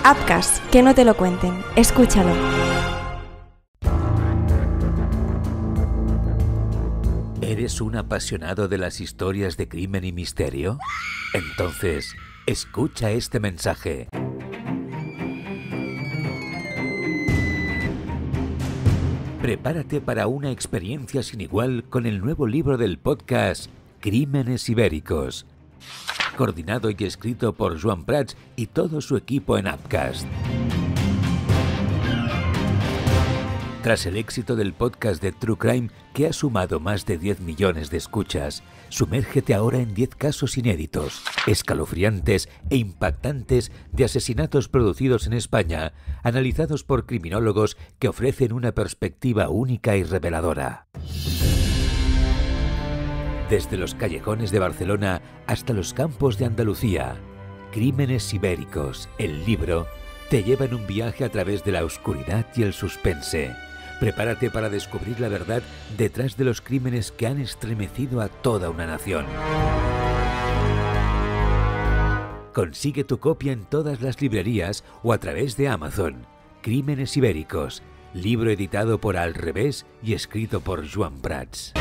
Apcast, que no te lo cuenten. Escúchalo. ¿Eres un apasionado de las historias de crimen y misterio? Entonces, escucha este mensaje. Prepárate para una experiencia sin igual con el nuevo libro del podcast Crímenes Ibéricos, coordinado y escrito por Joan Prats y todo su equipo en Apcast. Tras el éxito del podcast de True Crime, que ha sumado más de 10 millones de escuchas, sumérgete ahora en 10 casos inéditos, escalofriantes e impactantes de asesinatos producidos en España, analizados por criminólogos que ofrecen una perspectiva única y reveladora. Desde los callejones de Barcelona hasta los campos de Andalucía, Crímenes Ibéricos, el libro, te lleva en un viaje a través de la oscuridad y el suspense. Prepárate para descubrir la verdad detrás de los crímenes que han estremecido a toda una nación. Consigue tu copia en todas las librerías o a través de Amazon. Crímenes Ibéricos, libro editado por Al Revés y escrito por Joan Prats.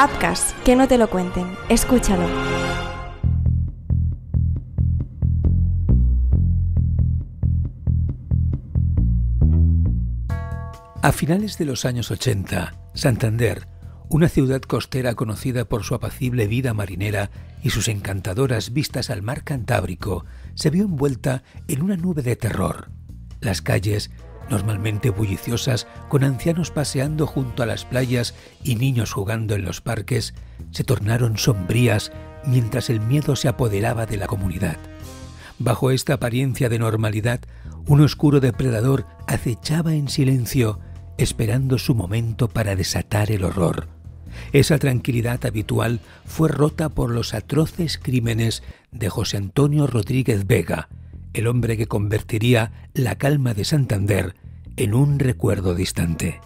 Apcast, que no te lo cuenten. Escúchalo. A finales de los años 80, Santander, una ciudad costera conocida por su apacible vida marinera y sus encantadoras vistas al mar Cantábrico, se vio envuelta en una nube de terror. Las calles, normalmente bulliciosas, con ancianos paseando junto a las playas y niños jugando en los parques, se tornaron sombrías mientras el miedo se apoderaba de la comunidad. Bajo esta apariencia de normalidad, un oscuro depredador acechaba en silencio, esperando su momento para desatar el horror. Esa tranquilidad habitual fue rota por los atroces crímenes de José Antonio Rodríguez Vega, el hombre que convertiría la calma de Santander en un recuerdo distante.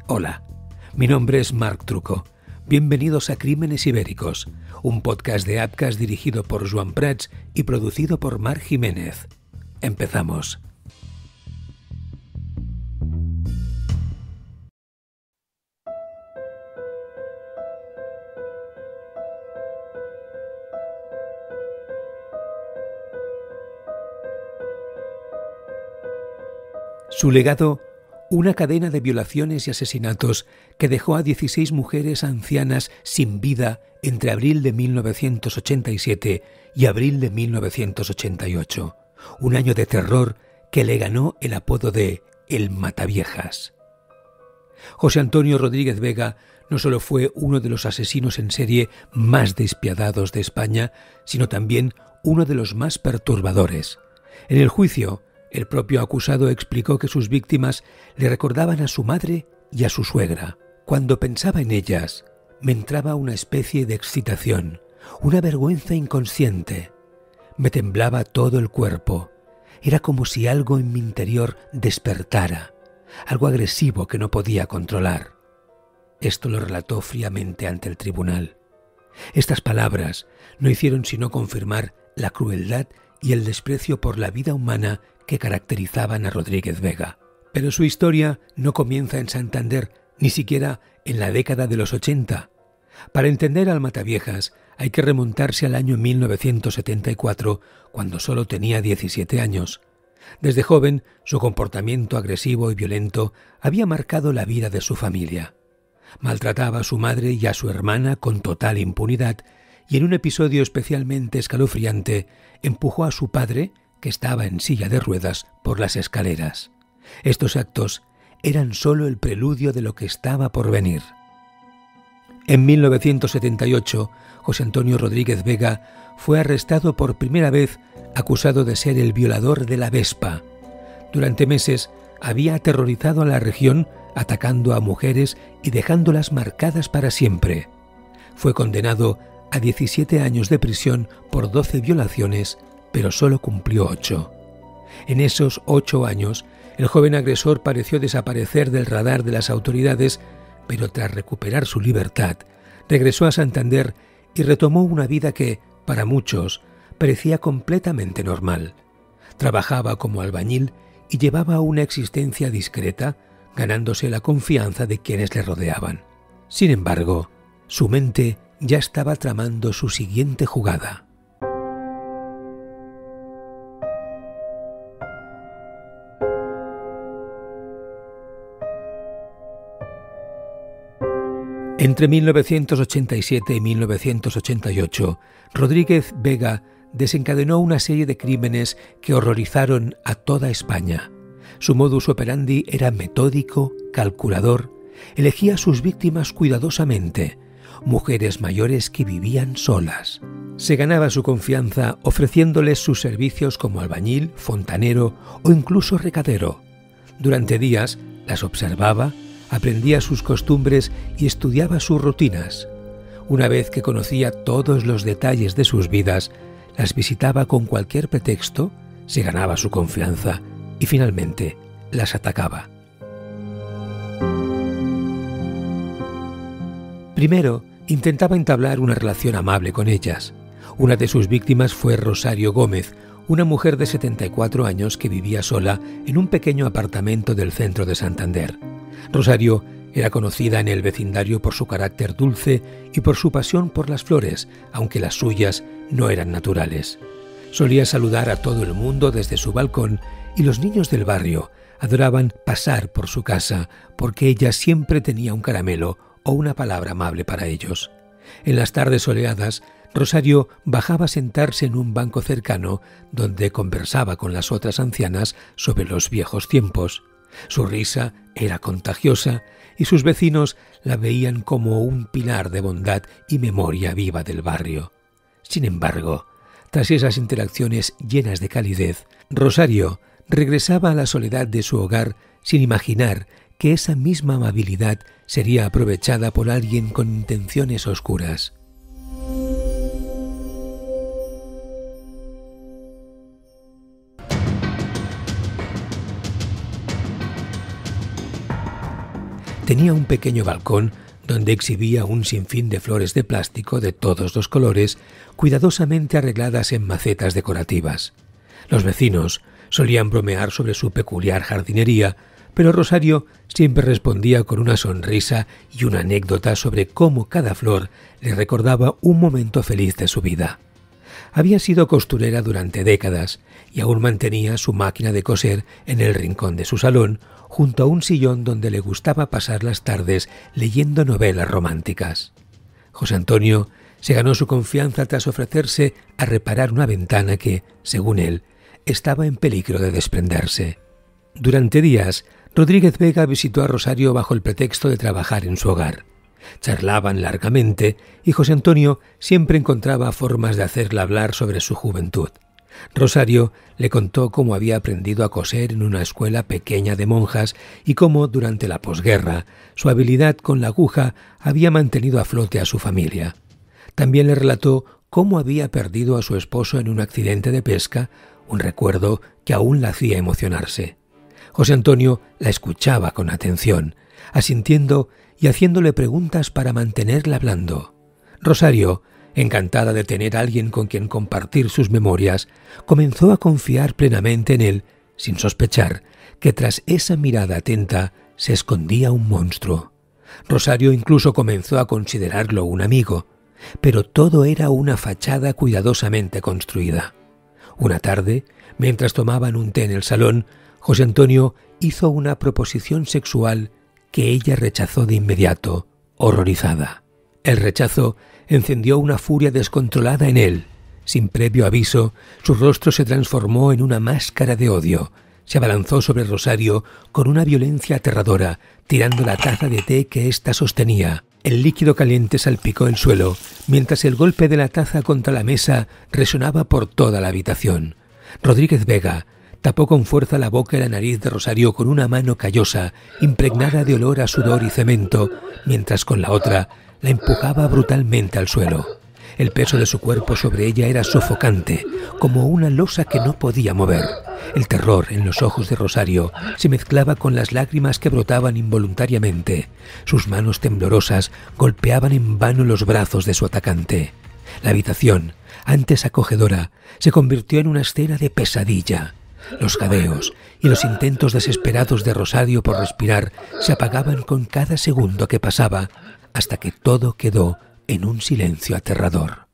Hola, mi nombre es Marc Trucco. Bienvenidos a Crímenes Ibéricos, un podcast de Apcast dirigido por Joan Prats y producido por Marc Jiménez. Empezamos. Su legado, una cadena de violaciones y asesinatos que dejó a 16 mujeres ancianas sin vida entre abril de 1987 y abril de 1988, un año de terror que le ganó el apodo de El Mataviejas. José Antonio Rodríguez Vega no solo fue uno de los asesinos en serie más despiadados de España, sino también uno de los más perturbadores. En el juicio, el propio acusado explicó que sus víctimas le recordaban a su madre y a su suegra. Cuando pensaba en ellas, me entraba una especie de excitación, una vergüenza inconsciente. Me temblaba todo el cuerpo. Era como si algo en mi interior despertara, algo agresivo que no podía controlar. Esto lo relató fríamente ante el tribunal. Estas palabras no hicieron sino confirmar la crueldad y el desprecio por la vida humana que caracterizaban a Rodríguez Vega. Pero su historia no comienza en Santander, ni siquiera en la década de los 80. Para entender al Mataviejas hay que remontarse al año 1974, cuando solo tenía 17 años. Desde joven, su comportamiento agresivo y violento había marcado la vida de su familia. Maltrataba a su madre y a su hermana con total impunidad, y en un episodio especialmente escalofriante, empujó a su padre, que estaba en silla de ruedas, por las escaleras. Estos actos eran solo el preludio de lo que estaba por venir. En 1978, José Antonio Rodríguez Vega fue arrestado por primera vez, acusado de ser el violador de la Vespa. Durante meses había aterrorizado a la región, atacando a mujeres y dejándolas marcadas para siempre. Fue condenado a 17 años de prisión por 12 violaciones, pero solo cumplió 8. En esos 8 años, el joven agresor pareció desaparecer del radar de las autoridades, pero tras recuperar su libertad, regresó a Santander y retomó una vida que, para muchos, parecía completamente normal. Trabajaba como albañil y llevaba una existencia discreta, ganándose la confianza de quienes le rodeaban. Sin embargo, su mente ya estaba tramando su siguiente jugada. Entre 1987 y 1988, Rodríguez Vega desencadenó una serie de crímenes que horrorizaron a toda España. Su modus operandi era metódico, calculador, elegía a sus víctimas cuidadosamente, mujeres mayores que vivían solas. Se ganaba su confianza ofreciéndoles sus servicios como albañil, fontanero o incluso recadero. Durante días las observaba, aprendía sus costumbres y estudiaba sus rutinas. Una vez que conocía todos los detalles de sus vidas, las visitaba con cualquier pretexto, se ganaba su confianza y finalmente las atacaba. Primero, intentaba entablar una relación amable con ellas. Una de sus víctimas fue Rosario Gómez, una mujer de 74 años que vivía sola en un pequeño apartamento del centro de Santander. Rosario era conocida en el vecindario por su carácter dulce y por su pasión por las flores, aunque las suyas no eran naturales. Solía saludar a todo el mundo desde su balcón y los niños del barrio adoraban pasar por su casa porque ella siempre tenía un caramelo o una palabra amable para ellos. En las tardes soleadas, Rosario bajaba a sentarse en un banco cercano donde conversaba con las otras ancianas sobre los viejos tiempos. Su risa era contagiosa y sus vecinos la veían como un pilar de bondad y memoria viva del barrio. Sin embargo, tras esas interacciones llenas de calidez, Rosario regresaba a la soledad de su hogar sin imaginar que esa misma amabilidad sería aprovechada por alguien con intenciones oscuras. Tenía un pequeño balcón donde exhibía un sinfín de flores de plástico de todos los colores, cuidadosamente arregladas en macetas decorativas. Los vecinos solían bromear sobre su peculiar jardinería, pero Rosario siempre respondía con una sonrisa y una anécdota sobre cómo cada flor le recordaba un momento feliz de su vida. Había sido costurera durante décadas y aún mantenía su máquina de coser en el rincón de su salón, junto a un sillón donde le gustaba pasar las tardes leyendo novelas románticas. José Antonio se ganó su confianza tras ofrecerse a reparar una ventana que, según él, estaba en peligro de desprenderse. Durante días, Rodríguez Vega visitó a Rosario bajo el pretexto de trabajar en su hogar. Charlaban largamente y José Antonio siempre encontraba formas de hacerla hablar sobre su juventud. Rosario le contó cómo había aprendido a coser en una escuela pequeña de monjas y cómo, durante la posguerra, su habilidad con la aguja había mantenido a flote a su familia. También le relató cómo había perdido a su esposo en un accidente de pesca, un recuerdo que aún la hacía emocionarse. José Antonio la escuchaba con atención, asintiendo y haciéndole preguntas para mantenerla hablando. Rosario, encantada de tener a alguien con quien compartir sus memorias, comenzó a confiar plenamente en él, sin sospechar que tras esa mirada atenta se escondía un monstruo. Rosario incluso comenzó a considerarlo un amigo, pero todo era una fachada cuidadosamente construida. Una tarde, mientras tomaban un té en el salón, José Antonio hizo una proposición sexual que ella rechazó de inmediato, horrorizada. El rechazo encendió una furia descontrolada en él. Sin previo aviso, su rostro se transformó en una máscara de odio. Se abalanzó sobre Rosario con una violencia aterradora, tirando la taza de té que ésta sostenía. El líquido caliente salpicó el suelo, mientras el golpe de la taza contra la mesa resonaba por toda la habitación. Rodríguez Vega tapó con fuerza la boca y la nariz de Rosario con una mano callosa, impregnada de olor a sudor y cemento, mientras con la otra la empujaba brutalmente al suelo. El peso de su cuerpo sobre ella era sofocante, como una losa que no podía mover. El terror en los ojos de Rosario se mezclaba con las lágrimas que brotaban involuntariamente. Sus manos temblorosas golpeaban en vano los brazos de su atacante. La habitación, antes acogedora, se convirtió en una escena de pesadilla. Los jadeos y los intentos desesperados de Rosario por respirar se apagaban con cada segundo que pasaba, hasta que todo quedó en un silencio aterrador.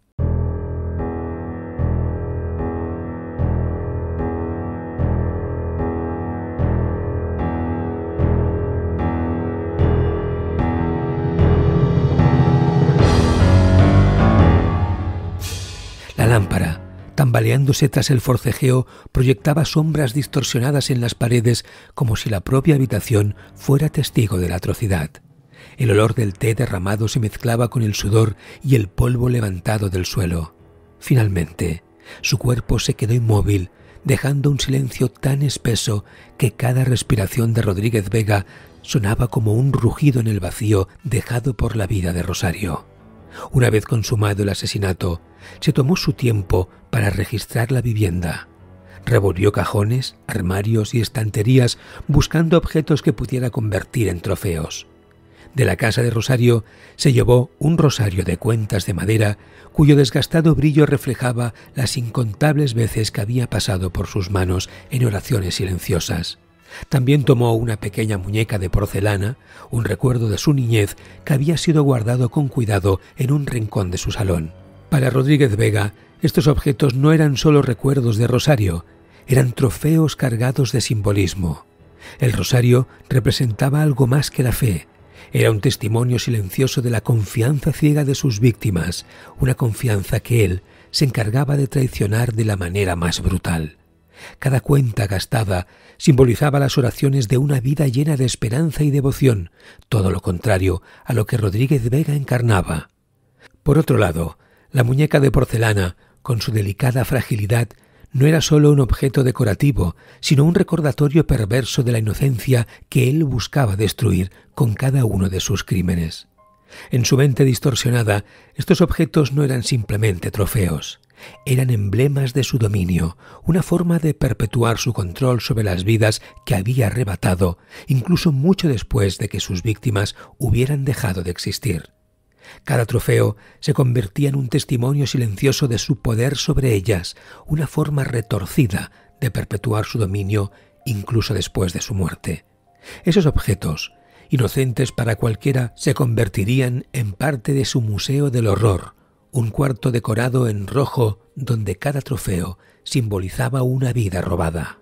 La lámpara, tambaleándose tras el forcejeo, proyectaba sombras distorsionadas en las paredes como si la propia habitación fuera testigo de la atrocidad. El olor del té derramado se mezclaba con el sudor y el polvo levantado del suelo. Finalmente, su cuerpo se quedó inmóvil, dejando un silencio tan espeso que cada respiración de Rodríguez Vega sonaba como un rugido en el vacío dejado por la vida de Rosario. Una vez consumado el asesinato, se tomó su tiempo para registrar la vivienda. Revolvió cajones, armarios y estanterías buscando objetos que pudiera convertir en trofeos. De la casa de Rosario se llevó un rosario de cuentas de madera cuyo desgastado brillo reflejaba las incontables veces que había pasado por sus manos en oraciones silenciosas. También tomó una pequeña muñeca de porcelana, un recuerdo de su niñez que había sido guardado con cuidado en un rincón de su salón. Para Rodríguez Vega, estos objetos no eran solo recuerdos de Rosario, eran trofeos cargados de simbolismo. El rosario representaba algo más que la fe. Era un testimonio silencioso de la confianza ciega de sus víctimas, una confianza que él se encargaba de traicionar de la manera más brutal. Cada cuenta gastada simbolizaba las oraciones de una vida llena de esperanza y devoción, todo lo contrario a lo que Rodríguez Vega encarnaba. Por otro lado, la muñeca de porcelana, con su delicada fragilidad, no era solo un objeto decorativo, sino un recordatorio perverso de la inocencia que él buscaba destruir con cada uno de sus crímenes. En su mente distorsionada, estos objetos no eran simplemente trofeos. Eran emblemas de su dominio, una forma de perpetuar su control sobre las vidas que había arrebatado, incluso mucho después de que sus víctimas hubieran dejado de existir. Cada trofeo se convertía en un testimonio silencioso de su poder sobre ellas, una forma retorcida de perpetuar su dominio incluso después de su muerte. Esos objetos, inocentes para cualquiera, se convertirían en parte de su museo del horror, un cuarto decorado en rojo donde cada trofeo simbolizaba una vida robada.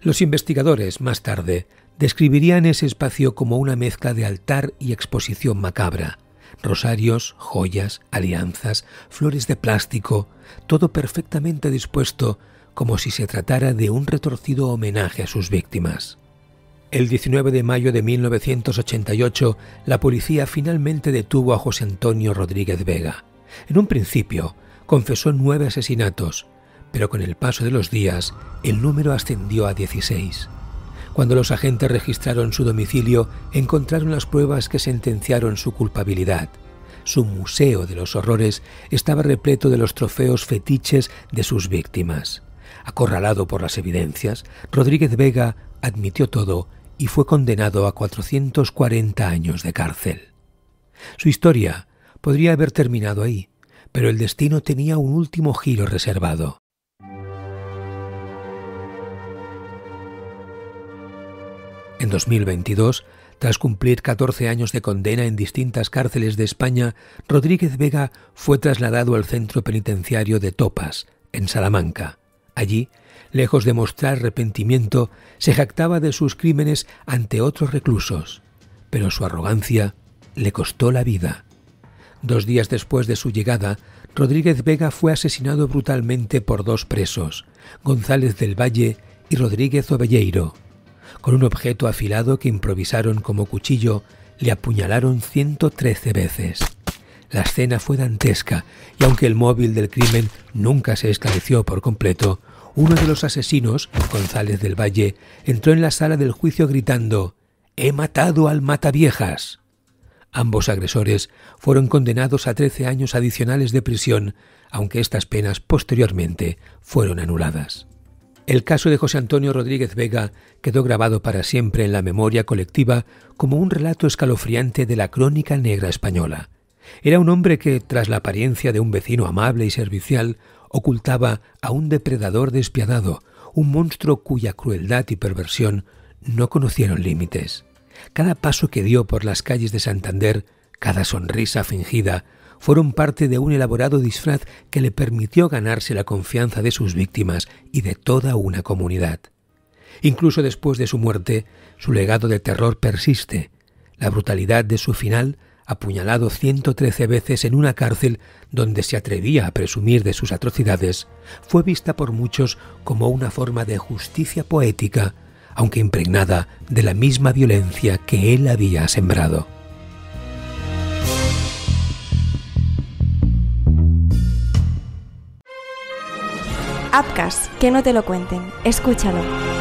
Los investigadores, más tarde, describirían ese espacio como una mezcla de altar y exposición macabra. Rosarios, joyas, alianzas, flores de plástico, todo perfectamente dispuesto como si se tratara de un retorcido homenaje a sus víctimas. El 19 de mayo de 1988, la policía finalmente detuvo a José Antonio Rodríguez Vega. En un principio, confesó 9 asesinatos, pero con el paso de los días, el número ascendió a 16. Cuando los agentes registraron su domicilio, encontraron las pruebas que sentenciaron su culpabilidad. Su museo de los horrores estaba repleto de los trofeos fetiches de sus víctimas. Acorralado por las evidencias, Rodríguez Vega admitió todo y fue condenado a 440 años de cárcel. Su historia podría haber terminado ahí, pero el destino tenía un último giro reservado. En 2022, tras cumplir 14 años de condena en distintas cárceles de España, Rodríguez Vega fue trasladado al centro penitenciario de Topas, en Salamanca. Allí, lejos de mostrar arrepentimiento, se jactaba de sus crímenes ante otros reclusos, pero su arrogancia le costó la vida. 2 días después de su llegada, Rodríguez Vega fue asesinado brutalmente por 2 presos, González del Valle y Rodríguez Ovelleiro. Con un objeto afilado que improvisaron como cuchillo, le apuñalaron 113 veces. La escena fue dantesca y aunque el móvil del crimen nunca se esclareció por completo, uno de los asesinos, González del Valle, entró en la sala del juicio gritando: «¡He matado al mataviejas!». Ambos agresores fueron condenados a 13 años adicionales de prisión, aunque estas penas posteriormente fueron anuladas. El caso de José Antonio Rodríguez Vega quedó grabado para siempre en la memoria colectiva como un relato escalofriante de la crónica negra española. Era un hombre que, tras la apariencia de un vecino amable y servicial, ocultaba a un depredador despiadado, un monstruo cuya crueldad y perversión no conocieron límites. Cada paso que dio por las calles de Santander, cada sonrisa fingida, fueron parte de un elaborado disfraz que le permitió ganarse la confianza de sus víctimas y de toda una comunidad. Incluso después de su muerte, su legado de terror persiste. La brutalidad de su final, apuñalado 113 veces en una cárcel donde se atrevía a presumir de sus atrocidades, fue vista por muchos como una forma de justicia poética, aunque impregnada de la misma violencia que él había sembrado. Apcas, que no te lo cuenten. Escúchalo.